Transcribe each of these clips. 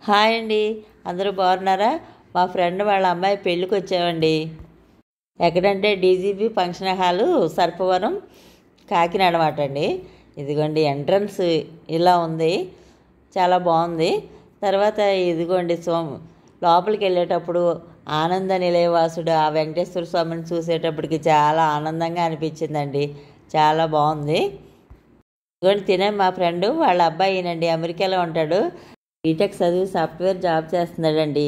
Hi అండి, అందరూ బాగున్నారా? మా ఫ్రెండ్ వాళ్ళ అమ్మాయి పెళ్ళికి వచ్చామండి. ఎక్కడంటే DGP function hall, Sarpavaram, Kakinada మాట అండి. ఇదిగోండి ఎంట్రన్స్ ఇలా ఉంది, చాలా బాగుంది. తర్వాత ఇదిగోండి లోపలికి వెళ్ళేటప్పుడు ఆనంద నిలయవాసుడు ఆ వెంకటేశ్వర స్వామిని చూసేటప్పటికి చాలా ఆనందంగా అనిపించిందండి. చాలా బాగుంది. ఇదిగోండి తినే మా ఫ్రెండ్ వాళ్ళ అబ్బాయినండి, అమెరికాలో ఉంటాడు. బీటెక్ చదివి సాఫ్ట్వేర్ జాబ్ చేస్తున్నాడండి.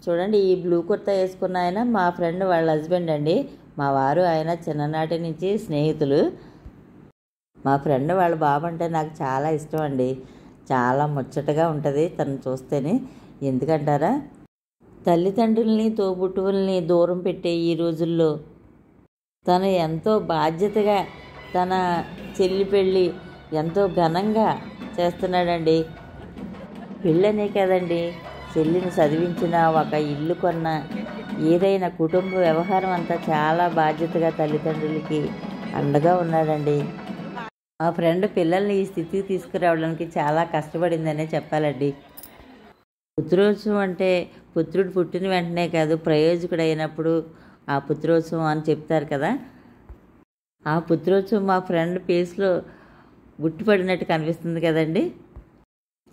చూడండి, ఈ బ్లూ కుర్తా వేసుకున్న ఆయన మా ఫ్రెండ్ వాళ్ళ హస్బెండ్ అండి. మా వారు ఆయన చిన్ననాటి నుంచి స్నేహితులు. మా ఫ్రెండ్ వాళ్ళ బాబు అంటే నాకు చాలా ఇష్టం అండి. చాలా ముచ్చటగా ఉంటుంది తను చూస్తేనే. ఎందుకంటారా, తల్లిదండ్రుల్ని తోబుట్టువుల్ని దూరం పెట్టే ఈ రోజుల్లో తను ఎంతో బాధ్యతగా తన చెల్లి పెళ్ళి ఎంతో ఘనంగా చేస్తున్నాడండి. పెళ్ళనే కదండి, చెల్లిని చదివించిన, ఒక ఇల్లు కొన్న, ఏదైనా కుటుంబ వ్యవహారం అంతా చాలా బాధ్యతగా తల్లిదండ్రులకి అండగా ఉన్నాడండి. మా ఫ్రెండ్ పిల్లల్ని ఈ స్థితికి తీసుకురావడానికి చాలా కష్టపడిందనే చెప్పాలండి. పుత్రోత్సవం అంటే పుత్రుడు పుట్టిన వెంటనే కాదు, ప్రయోజకుడు అయినప్పుడు ఆ పుత్రోత్సవం అని చెప్తారు కదా. ఆ పుత్రోత్సవం మా ఫ్రెండ్ ఫేస్లో గుర్తుపడినట్టు కనిపిస్తుంది కదండి.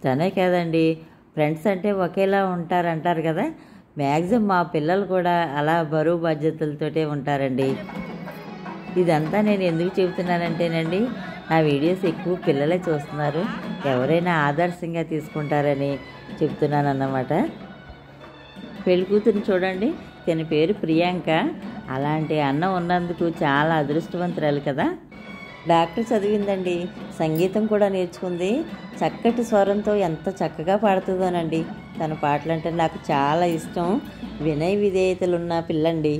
తనే కాదండి, ఫ్రెండ్స్ అంటే ఒకేలా ఉంటారంటారు కదా. మ్యాక్సిమం మా పిల్లలు కూడా అలా బరువు బాధ్యతలతోటే ఉంటారండి. ఇదంతా నేను ఎందుకు చెబుతున్నానంటేనండి, నా వీడియోస్ ఎక్కువ పిల్లలే చూస్తున్నారు, ఎవరైనా ఆదర్శంగా తీసుకుంటారని చెప్తున్నాను అన్నమాట. పెళ్లి కూతురిని చూడండి, తన పేరు ప్రియాంక. అలాంటి అన్న ఉన్నందుకు చాలా అదృష్టవంతురాలు కదా. డాక్టర్ చదివిందండి, సంగీతం కూడా నేర్చుకుంది. చక్కటి స్వరంతో ఎంత చక్కగా పాడుతుందోనండి. తన పాటలంటే నాకు చాలా ఇష్టం. వినయ విధేయతలున్న పిల్లండి.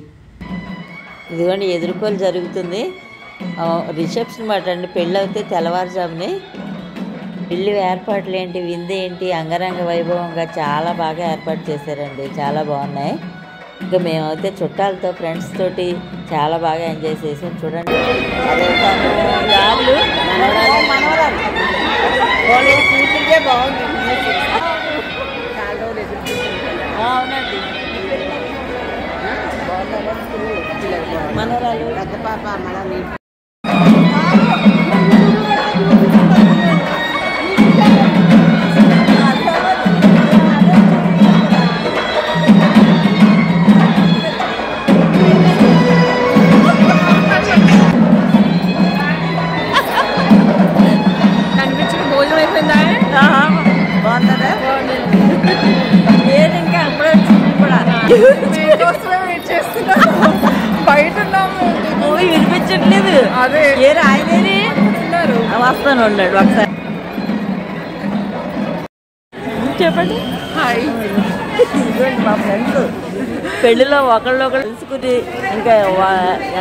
ఇదిగోండి ఎదుర్కోలు జరుగుతుంది, రిసెప్షన్ మాట అండి. పెళ్ళి అయితే తెల్లవారుజామునే. పెళ్ళి ఏర్పాట్లు ఏంటి, విందేంటి, అంగరంగ వైభవంగా చాలా బాగా ఏర్పాటు చేశారండి. చాలా బాగున్నాయి. ఇంకా మేమైతే చుట్టాలతో ఫ్రెండ్స్ తోటి చాలా బాగా ఎంజాయ్ చేసాం. చూడండి, అవునండి, మనవరాలు పెద్ద పాప మనని బయట ఉన్నాము, వినిపించట్లేదు. అదే ఆయనే వస్తాను ఉన్నాడు. ఒకసారి చెప్పండి. హాయ్, మా ఫ్రెండ్స్ పెళ్ళిలో ఒకళ్ళు తెలుసుకుని ఇంకా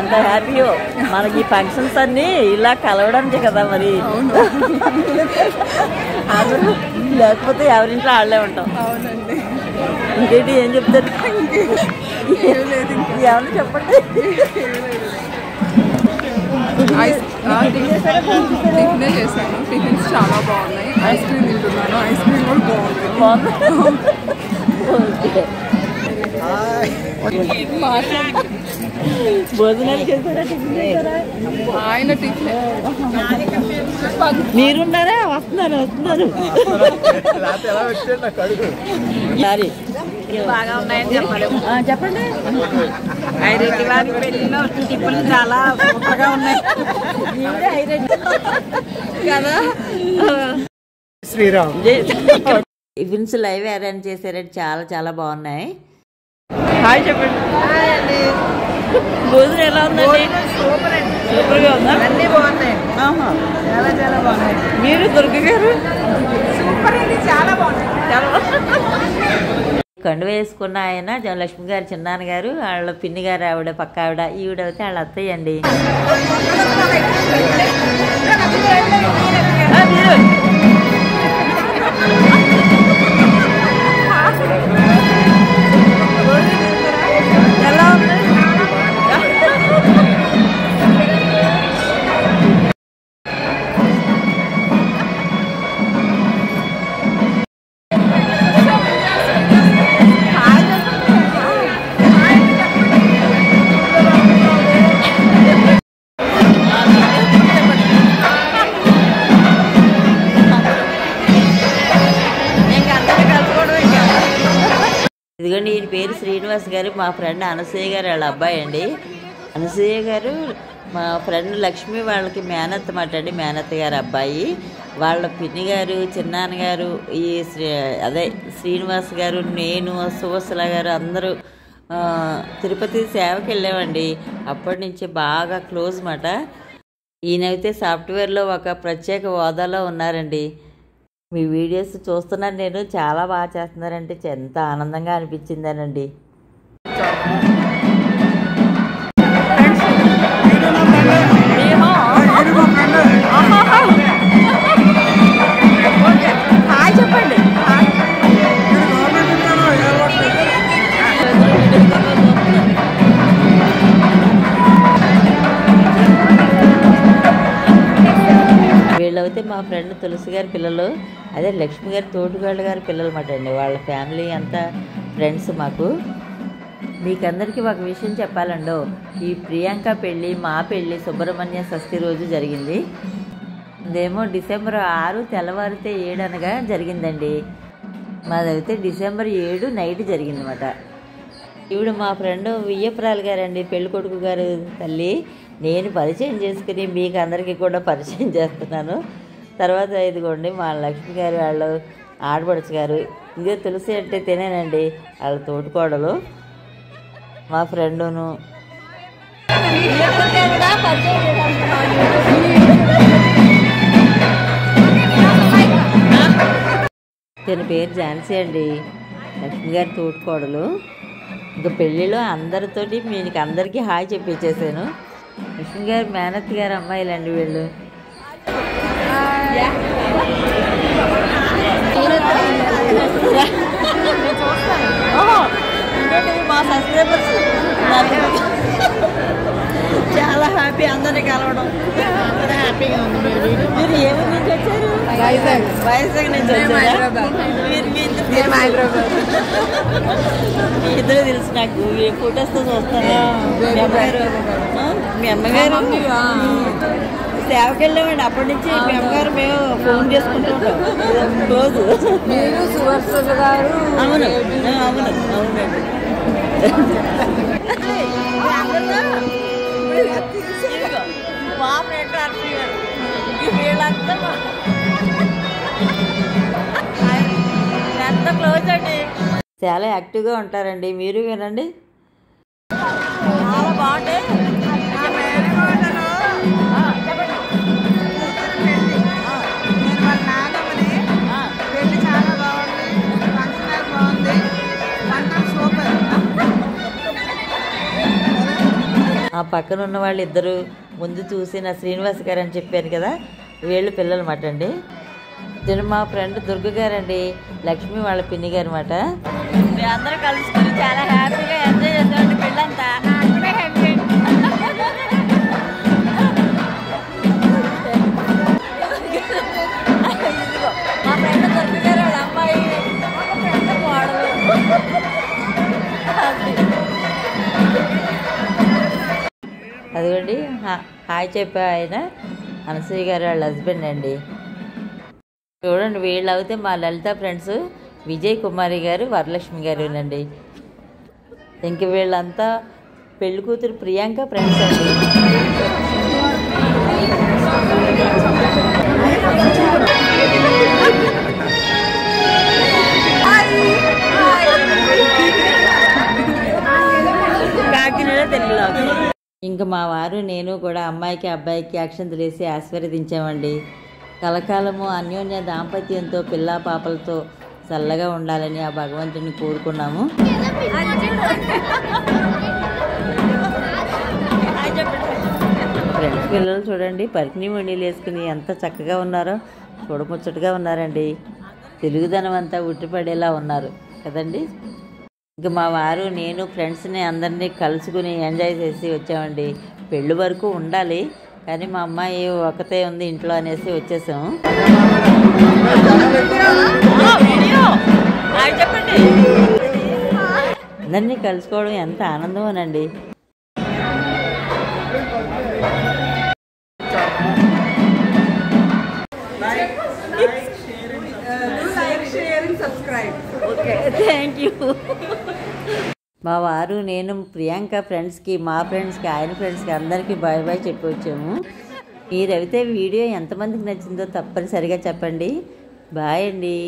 ఎంత హ్యాపీయో. మనకి ఈ ఫంక్షన్స్ అన్నీ ఇలా కలవడానికి కదా మరి. అందరూ లేకపోతే ఎవరింట్లో వాళ్ళే ఉంటాం. అవునండి. ఇంకేంటి, ఏం చెప్తారు? ఏమన్నా చెప్పండి. టిఫినే చేశాను, టిఫిన్స్ చాలా బాగున్నాయి. ఐస్ క్రీమ్ తింటున్నాను, ఐస్ క్రీమ్ కూడా బాగుంది. భోజనాలు చేశారా? ఆయన టిఫిన్. మీరున్నారా? వస్తున్నారు. బాగా ఉన్నాయని చెప్పాలి. చెప్పండి. ఐరెడ్డి వారి పెళ్ళిలో టిఫిన్లు చాలా గొప్పగా ఉన్నాయి కదా. శ్రీరామ్ టిఫిన్స్ లైవ్ అరేంజ్ చేశారంటే చాలా చాలా బాగున్నాయి. హాయ్ చెప్పండి. భోజనం ఎలా ఉందండి? సూపర్గా ఉందా? అన్నీ బాగున్నాయి, చాలా చాలా బాగున్నాయి. మీరు దుర్గ గారు సూపర్ అండి, చాలా బాగున్నాయి. కండు వేసుకున్న ఆయన లక్ష్మి గారు, చిన్నాన్న గారు, వాళ్ళ పిన్ని గారు, ఆవిడ పక్క ఆవిడ, ఈవిడైతే వాళ్ళ అత్తయ్య అండి. ఎలా ఉంది? ఇదిగోండి ఈయన పేరు శ్రీనివాస్ గారు, మా ఫ్రెండ్ అనసూయ గారు వాళ్ళ అబ్బాయి అండి. అనసూయ గారు మా ఫ్రెండ్ లక్ష్మి వాళ్ళకి మేనత్త మాట అండి, మేనత్త గారు అబ్బాయి. వాళ్ళ పిన్ని గారు, చిన్నాన్నగారు, ఈ శ్రీనివాస్ గారు, నేను, సువత్సల గారు అందరూ తిరుపతి సేవకి వెళ్ళామండి. అప్పటి నుంచి బాగా క్లోజ్ మాట. ఈయనైతే సాఫ్ట్వేర్లో ఒక ప్రత్యేక హోదాలో ఉన్నారండి. మీ వీడియోస్ చూస్తున్నాను నేను, చాలా బాగా చేస్తున్నారంటే ఎంత ఆనందంగా అనిపించిందనండి. చెప్పండి. వీళ్ళైతే మా ఫ్రెండ్ తులసి గారి పిల్లలు, అదే లక్ష్మి గారి తోటిగాళ్ళ గారి పిల్లలు మాట అండి. వాళ్ళ ఫ్యామిలీ అంతా ఫ్రెండ్స్ మాకు. మీకందరికీ ఒక విషయం చెప్పాలండో, ఈ ప్రియాంక పెళ్ళి, మా పెళ్ళి సుబ్రహ్మణ్య షష్ఠి రోజు జరిగింది. ఇదేమో డిసెంబర్ 6 తెల్లవారితే 7 అనగా జరిగిందండి. మాదైతే డిసెంబర్ 7 నైట్ జరిగిందన్నమాట. ఈవిడ మా ఫ్రెండ్ వియ్యపురాలు గారండి, పెళ్ళి కొడుకు గారు తల్లి. నేను పరిచయం చేసుకుని మీకు అందరికీ కూడా పరిచయం చేస్తున్నాను. తర్వాత ఇదిగోండి మా లక్ష్మి గారు వాళ్ళు ఆడపడుచు గారు. ఇదే తులసి అంటే తినేనండి, వాళ్ళ తోటికోడలు మా ఫ్రెండును. తన పేరు ఝాన్సీ అండి, లక్ష్మి గారి తోటికోడలు. ఇంకా పెళ్ళిలో అందరితోటి మీకు అందరికీ హాయ్ చెప్పించేసాను. లక్ష్మి గారు మేనత్ గారు అమ్మాయిలండి వీళ్ళు. మా సబ్స్క్రైబర్స్ చాలా హ్యాపీ అందరినీ కలవడం, హ్యాపీగా ఉంది. మీరు ఏమని నుంచి వచ్చారు? వైజాగ్ నుంచి వచ్చారా? మీ ఇద్దరు తెలుసు నాకు, ఫొటోస్తో చూస్తాను. మీ అమ్మగారు సేవకి వెళ్ళామండి, అప్పటి నుంచి మీ అమ్మగారు మేము ఫోన్ చేసుకుంటూ ఉంటాం రోజు. అవును అవును అవునండి. మా ఫ్రెండ్ అర్జీ గారు వీళ్ళంతా ఎంత క్లోజ్ అండి, చాలా యాక్టివ్గా ఉంటారండి. మీరు వినండి, చాలా బాగుంటాయి. ఆ పక్కన ఉన్న వాళ్ళు ఇద్దరు ముందు చూసిన శ్రీనివాస్ గారు అని చెప్పాను కదా, వీళ్ళు పిల్లలు మాట అండి. నేను మా ఫ్రెండ్ దుర్గ గారండి, లక్ష్మి వాళ్ళ పిన్ని గారు మాట. అందరూ కలుసుకుని చాలా హ్యాపీగా ఎంజాయ్ చేస్తామండి పిల్లంతా. మా ఫ్రెండ్ దుర్గ గారు వాళ్ళ అమ్మాయి, అదిగోండి హాయ్ చెప్పే ఆయన అనసూయ గారు వాళ్ళ హస్బెండ్ అండి. చూడండి వీళ్ళు అయితే మా లలిత ఫ్రెండ్స్ విజయ్ కుమారి గారు, వరలక్ష్మి గారు అండి. ఇంక వీళ్ళంతా పెళ్లి కూతురు ప్రియాంక ఫ్రెండ్స్ అండి. కాకినాడ తెలుగులో. ఇంకా మా వారు నేను కూడా అమ్మాయికి అబ్బాయికి అక్షంతలు వేసి ఆశీర్వదించామండి. కలకాలము అన్యోన్య దాంపత్యంతో పిల్లా పాపలతో చల్లగా ఉండాలని ఆ భగవంతుని కోరుకున్నాము. ఫ్రెండ్స్ పిల్లలు చూడండి పరికిణి వండీలు వేసుకుని ఎంత చక్కగా ఉన్నారో, చూడముచ్చటగా ఉన్నారండి. తెలుగుదనం అంతా ఉట్టిపడేలా ఉన్నారు కదండి. ఇంకా మా వారు నేను ఫ్రెండ్స్ని అందరినీ కలుసుకుని ఎంజాయ్ చేసి వచ్చామండి. పెళ్ళి వరకు ఉండాలి కానీ మా అమ్మాయి ఒకతే ఉంది ఇంట్లో అనేసి వచ్చేసాము. అందరినీ కలుసుకోవడం ఎంత ఆనందమోనండి. Like, sharing, and subscribe. Okay thank you. మా వారు నేను ప్రియాంక ఫ్రెండ్స్కి, మా ఫ్రెండ్స్కి, ఆయన ఫ్రెండ్స్కి అందరికీ బాయ్ బాయ్ చెప్పి వచ్చాము. మీరైతే వీడియో ఎంతమందికి నచ్చిందో తప్పనిసరిగా చెప్పండి. బాయ్ అండి.